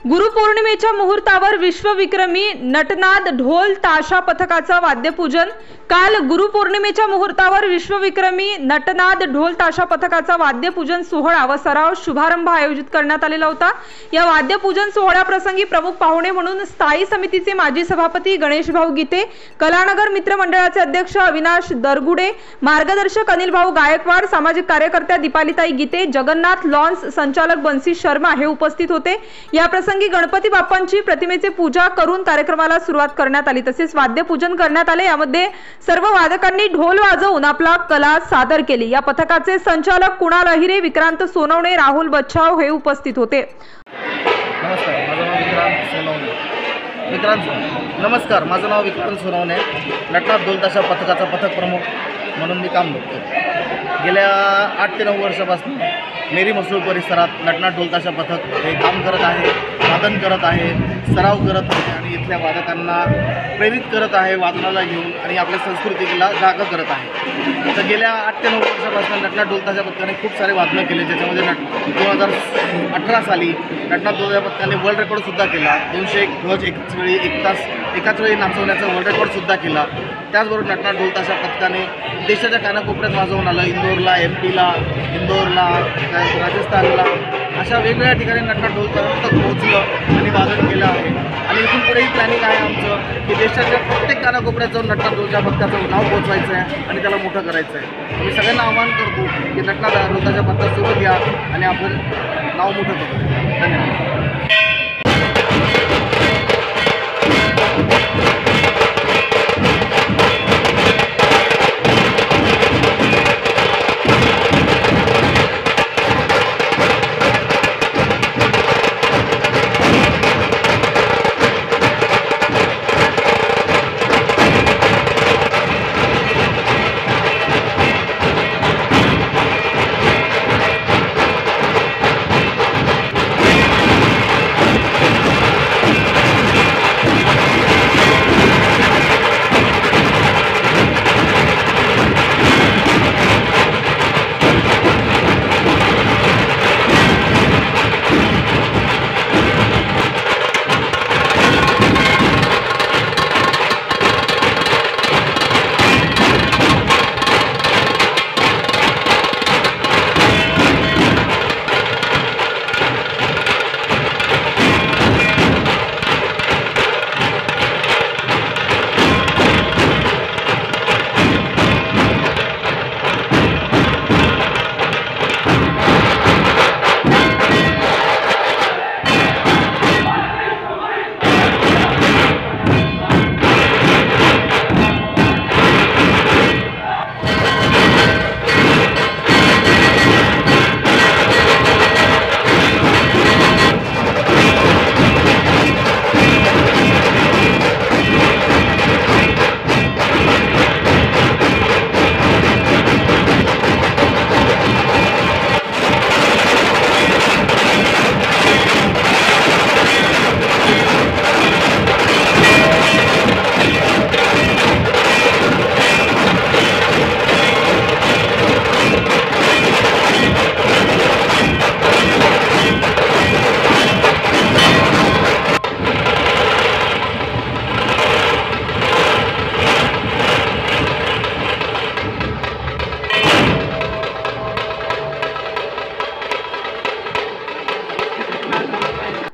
गुरुपौर्णिमेच्या मुहूर्तावर विश्वविक्रमी नटनाद ढोल ताशा पथकाचं वाद्यपूजन। काल गुरुपौर्णिमेच्या मुहूर्तावर विश्वविक्रमी नटनाद ढोल ताशा पथकाचा वाद्यपूजन सोहळा व सराव शुभारंभ आयोजित करण्यात आलेला होता। या वाद्यपूजन सोहळ्याप्रसंगी प्रमुख पाहुणे म्हणून स्थायी समितीचे माजी सभापती गणेश भाऊ गीते, कलानगर मित्र मंडळाचे अध्यक्ष अविनाश दरगुडे, मार्गदर्शक अनिल भाऊ गायकवाड, सामाजिक कार्यकर्त्या दीपालीताई गीते, जगन्नाथ लॉन्स संचालक बंसी शर्मा हे उपस्थित होते। या प्रसंगी गणपती बाप्पांची प्रतिमेची पूजा करून कार्यक्रमाला सुरुवात करण्यात आली। तसेच वाद्यपूजन करण्यात आले। यामध्ये सर्व वादकांनी ढोल वाजवून आपला कला सादर केली। या पथकाचे संचालक कुणाल अहिरे, विक्रांत सोनवणे, राहुल बच्छाव हे उपस्थित होते। नमस्कार, माझं नाव विक्रांत सोनवणे, नटनाद ढोल ताशा पथकाचा पथक प्रमुख म्हणून मी काम करतो। गेल्या 8 ते 9 वर्षापासून मेरी मसूळ परिसरात नटनाद ढोल ताशा पथक हे काम करत आहे, वादन करत आहे, सराव करत आहे आणि इथल्या वादकांना प्रेरित करत आहे वादनाला घेऊन आणि आपल्या संस्कृतीला जागा करत आहे। तर गेल्या 8 ते 9 वर्षापासून नटनाद ढोल ताशा पथकाने खूप सारे वादनं केले, ज्याच्यामध्ये 2018 साली नटनाद ढोल ताशा पथकाने वर्ल्ड रेकॉर्डसुद्धा केला। 201 ध्वज एकाच वेळी नाचवण्याचा वर्ल्ड रेकॉर्डसुद्धा केला। त्याचबरोबर नटनाद ढोल ताशा पथकाने देशाच्या कानाकोपऱ्यात वाजवून आलं। इंदोरला, एमपीला, इंदोरला, राजस्थानला अशा वेगवेगळ्या ठिकाणी नटनाद ढोल ताशा पथक पोहोचलं आणि वादन केलं आहे। आणि इथून पुढेही प्लॅनिंग आहे आमचं की देशाच्या प्रत्येक कानाकोपऱ्यात जाऊन नटनाद ढोल ताशा पथकाचं नाव पोहोचवायचं आहे आणि त्याला मोठं करायचं आहे। मी सगळ्यांना आवाहन करतो की नटनाद ढोल ताशा पथकासोबत या आणि आपण नाव मोठं करू। धन्यवाद।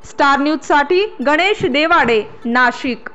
स्टार न्यूज साठी गणेश देवाडे, नाशिक।